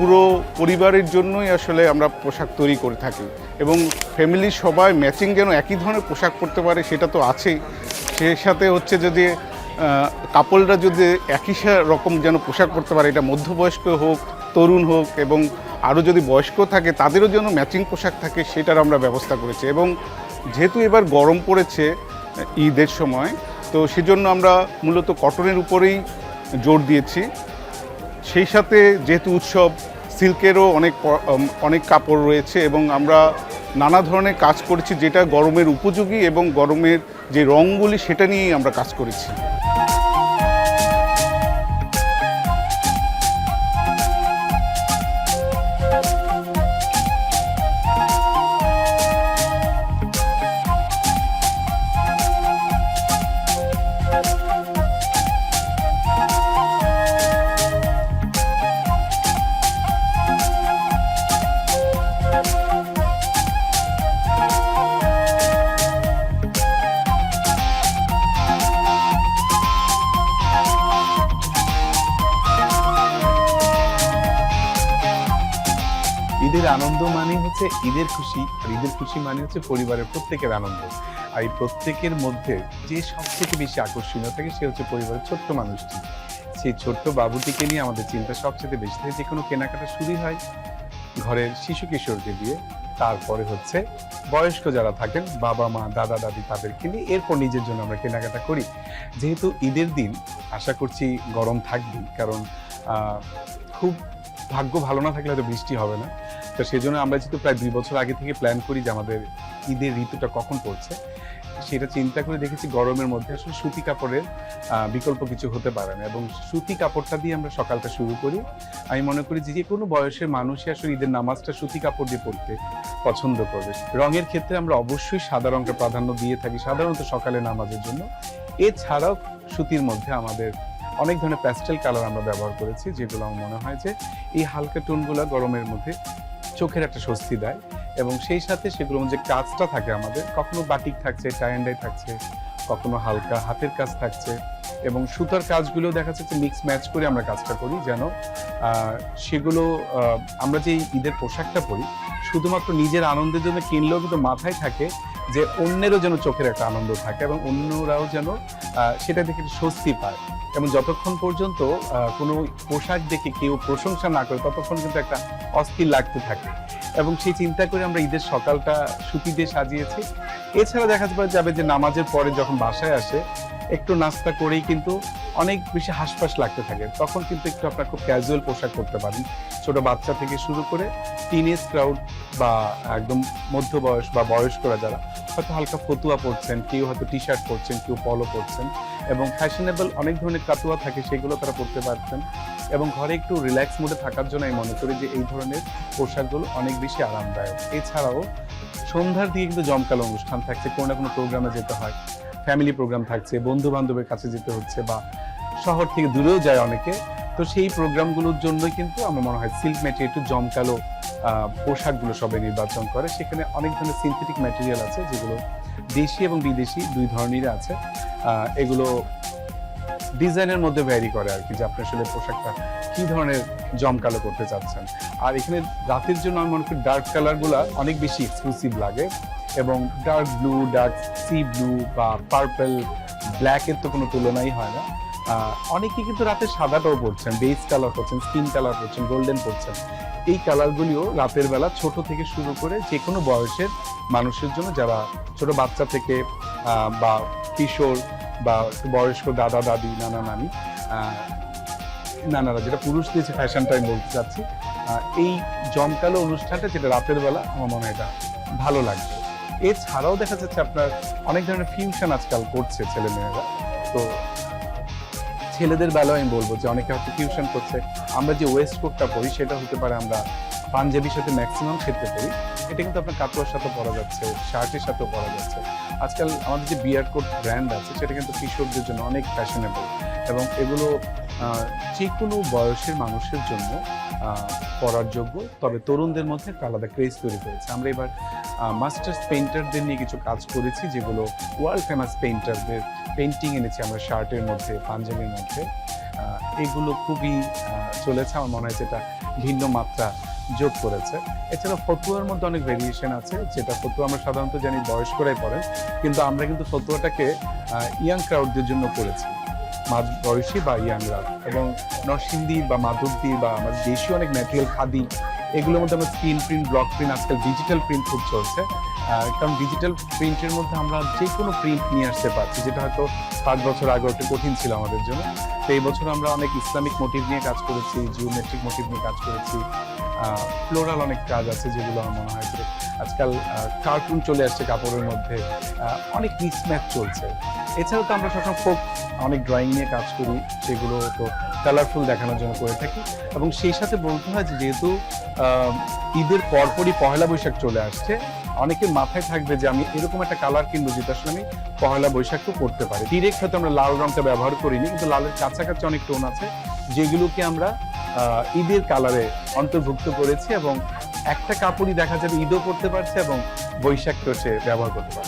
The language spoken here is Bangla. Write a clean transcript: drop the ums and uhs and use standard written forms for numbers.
পুরো পরিবারের জন্যই আসলে আমরা পোশাক তৈরি করে থাকি এবং ফ্যামিলির সবাই ম্যাচিং যেন একই ধরনের পোশাক পরতে পারে সেটা তো আছেই। সেই সাথে হচ্ছে যদি কাপলরা যদি একই রকম যেন পোশাক পরতে পারে, এটা মধ্যবয়স্ক হোক, তরুণ হোক এবং আরও যদি বয়স্ক থাকে তাদেরও যেন ম্যাচিং পোশাক থাকে, সেটার আমরা ব্যবস্থা করেছি। এবং যেহেতু এবার গরম পড়েছে ঈদের সময়, তো সেজন্য আমরা মূলত কটনের উপরেই জোর দিয়েছি। সেই সাথে যেহেতু উৎসব, সিল্কেরও অনেক কাপড় রয়েছে এবং আমরা নানা ধরনের কাজ করেছি যেটা গরমের উপযোগী এবং গরমের যে রঙগুলি সেটা নিয়েই আমরা কাজ করেছি। ঈদের আনন্দ মানে হচ্ছে ঈদের খুশি, আর ঈদের খুশি মানে হচ্ছে পরিবারের প্রত্যেকের আনন্দ। আর এই প্রত্যেকের মধ্যে যে সবথেকে বেশি আকর্ষণীয় থাকে সে হচ্ছে পরিবারের ছোট্ট মানুষটি। সেই ছোট্ট বাবুটিকে নিয়ে আমাদের চিন্তা সবচেয়ে বেশি থাকে। যে কোনো কেনাকাটা শুরু হয় ঘরের শিশু কিশোরকে দিয়ে, তারপরে হচ্ছে বয়স্ক যারা থাকেন বাবা মা দাদা দাদি তাদেরকে নিয়ে, এরপর নিজের জন্য আমরা কেনাকাটা করি। যেহেতু ঈদের দিন আশা করছি গরম থাকবেই, কারণ খুব ভাগ্য ভালো না থাকলে হয়তো বৃষ্টি হবে না। তো সেই জন্য আমরা যেহেতু প্রায় 2 বছর আগে থেকে প্ল্যান করি যে আমাদের ঈদের ঋতুটা কখন পড়ছে, সেটা চিন্তা করে দেখেছি গরমের মধ্যে আসলে সুতি কাপড়ের বিকল্প কিছু হতে পারে না, এবং সুতি কাপড়টা দিয়ে আমরা সকালটা শুরু করি। আমি মনে করি যে কোনো বয়সের মানুষই আসলে ঈদের নামাজটা সুতি কাপড় দিয়ে পড়তে পছন্দ করবে। রঙের ক্ষেত্রে আমরা অবশ্যই সাদা রঙটা প্রাধান্য দিয়ে থাকি সাধারণত সকালে নামাজের জন্য। এছাড়াও সুতির মধ্যে আমাদের অনেক ধরনের প্যাস্টেল কালার আমরা ব্যবহার করেছি, যেগুলো আমার মনে হয় যে এই হালকা টোনগুলো গরমের মধ্যে চোখের একটা স্বস্তি দেয়। এবং সেই সাথে সেগুলো যে কাজটা থাকে আমাদের, কখনো বাটিক থাকছে, টাই অ্যান্ড ডাই থাকছে, কখনো হালকা হাতের কাজ থাকছে, এবং সুতার কাজগুলো দেখা যাচ্ছে মিক্স ম্যাচ করে আমরা কাজটা করি, যেন সেগুলো আমরা যে ঈদের পোশাকটা পরি শুধুমাত্র নিজের আনন্দের জন্য কিনলেও কিন্তু মাথায় থাকে যে অন্যেরও যেন চোখের একটা আনন্দ থাকে এবং অন্যরাও যেন সেটা দেখে স্বস্তি পায়। এবং যতক্ষণ পর্যন্ত কোনো পোশাক দেখে কেউ প্রশংসা না করে ততক্ষণ কিন্তু একটা অস্থির লাগতে থাকে, এবং সেই চিন্তা করে আমরা ঈদের সকালটা সুতি দিয়ে সাজিয়েছি। এছাড়া দেখা যাবে যে নামাজের পরে যখন বাসায় আসে একটু নাস্তা করেই কিন্তু অনেক বেশি হাঁসফাঁস লাগতে থাকে, তখন কিন্তু একটু আপনার খুব ক্যাজুয়াল পোশাক করতে পারেন। ছোট বাচ্চা থেকে শুরু করে টিনেজ ক্রাউড বা একদম মধ্য বয়স বা বয়স্করা যারা হয়তো হালকা ফতুয়া পরছেন, কেউ হয়তো টি শার্ট পরছেন, কেউ পলো পরছেন, এবং ফ্যাশনেবল অনেক ধরনের কাতুয়া থাকে সেগুলো তারা পরতে পারছেন। এবং ঘরে একটু রিল্যাক্স মোডে থাকার জন্য আমি মনে করি যে এই ধরনের পোশাকগুলো অনেক বেশি আরামদায়ক। এছাড়াও সন্ধ্যার দিকে কিন্তু জমকালো অনুষ্ঠান থাকছে, কোনো না কোনো প্রোগ্রামে যেতে হয়, ফ্যামিলি প্রোগ্রাম থাকছে, বন্ধু বান্ধবের কাছে যেতে হচ্ছে, বা শহর থেকে দূরেও যায় অনেকে। তো সেই প্রোগ্রামগুলোর জন্যই কিন্তু আমার মনে হয় সিল্ক ম্যাটেরিয়াল একটু জমকালো পোশাকগুলো সবাই নির্বাচন করে। সেখানে অনেক ধরনের সিনথেটিক ম্যাটেরিয়াল আছে যেগুলো দেশি এবং বিদেশি দুই ধরনেরই আছে। এগুলো ডিজাইনের মধ্যে ভ্যারি করে আর কি, যে আপনি আসলে পোশাকটা কি ধরনের জমকালো করতে চাচ্ছেন। আর এখানে রাতের জন্য আমি মনে করি ডার্ক কালারগুলো অনেক বেশি এক্সক্লুসিভ লাগে, এবং dark blue, dark sea blue বা পার্পল, ব্ল্যাকের তো কোনো তুলনাই হয় না। অনেকে কিন্তু রাতে সাদাটাও পরছেন, বেজ কালার পরছেন, স্কিন কালার পরছেন, গোল্ডেন পরছেন। এই কালারগুলিও রাতের বেলা ছোট থেকে শুরু করে যে কোনো বয়সের মানুষের জন্য, যারা ছোট বাচ্চা থেকে বা কিশোর বা বয়স্ক দাদা দাদি, নানা নানি, নানারা, যেটা পুরুষদের যে ফ্যাশনটা আমি বলতে চাচ্ছি, এই জমকালো অনুষ্ঠানটা যেটা রাতের বেলা আমার মনে হয় এটা ভালো লাগবে। এছাড়াও দেখা যাচ্ছে আপনার অনেক ধরনের ফিউশন আজকাল করছে ছেলেমেয়েরা। তো ছেলেদের বেলায় আমি বলবো যে অনেকে হয়তো ফিউশন করছে। আমরা যে ওয়েস্ট কোটটা পরি সেটা হতে পারে আমরা পাঞ্জাবির সাথে ম্যাক্সিমাম ক্ষেত্রে পরি, এটা কিন্তু আপনার কাপড়ের সাথে পরা যাচ্ছে, শার্টের সাথেও পরা যাচ্ছে। আজকাল আমাদের যে বিয়ার কোট ব্র্যান্ড আছে সেটা কিন্তু কিশোরদের জন্য অনেক ফ্যাশনেবল, এবং এগুলো যে কোনো বয়সের মানুষের জন্য পরার যোগ্য। তবে তরুণদের মধ্যে একটা আলাদা ক্রেজ তৈরি করেছে। আমরা এবার মাস্টার্স পেইন্টারদের নিয়ে কিছু কাজ করেছি, যেগুলো ওয়ার্ল্ড ফেমাস পেইন্টারদের পেন্টিং এনেছি আমরা শার্টের মধ্যে, পাঞ্জাবির মধ্যে। এগুলো খুবই চলেছে, আমার মনে হয় যেটা ভিন্ন মাত্রা যোগ করেছে। এছাড়া ফতুয়ার মধ্যে অনেক ভেরিয়েশন আছে, যেটা ফতুয়া আমরা সাধারণত জানি বয়স্করাই পড়েন, কিন্তু আমরা কিন্তু ফতুয়াটাকে ইয়াং ক্রাউডদের জন্য করেছি, মাঝ বয়সী বা ইয়াংরা। এবং নরসিংদী বা মাধবদী বা আমাদের দেশীয় অনেক ম্যাটেরিয়াল খাদি, এগুলোর মধ্যে আমরা স্ক্রিন প্রিন্ট, ব্লক প্রিন্ট, আজকাল ডিজিটাল প্রিন্ট খুব চলছে। কারণ ডিজিটাল প্রিন্টের মধ্যে আমরা যে কোনো প্রিন্ট নিয়ে আসতে পারছি, যেটা হয়তো 5 বছর আগে একটু কঠিন ছিল আমাদের জন্য। তো এই বছর আমরা অনেক ইসলামিক মোটিভ নিয়ে কাজ করেছি, জিওমেট্রিক মোটিভ নিয়ে কাজ করেছি, ফ্লোরাল অনেক কাজ আছে যেগুলো আমার মনে হয় যে আজকাল কার্টুন চলে আসছে কাপড়ের মধ্যে, অনেক মিসম্যাচ চলছে। এছাড়াও তো আমরা সবসময় ফোক অনেক ড্রয়িং নিয়ে কাজ করি, সেগুলো তো কালারফুল দেখানোর জন্য করে থাকি। এবং সেই সাথে বলতে হয় যে যেহেতু ঈদের পরপরই পহেলা বৈশাখ চলে আসছে, অনেকের মাথায় থাকবে যে আমি এরকম একটা কালার কিনবো যেটা আসলে আমি পহেলা বৈশাখও করতে পারি। ডিরেক্ট হয়তো আমরা লাল রংটা ব্যবহার করিনি, কিন্তু লালের কাছাকাছি অনেক টোন আছে যেগুলোকে আমরা ঈদের কালারে অন্তর্ভুক্ত করেছি, এবং একটা কাপড়ই দেখা যাবে ঈদও করতে পারছে এবং বৈশাখকেও সে ব্যবহার করতে পারছে।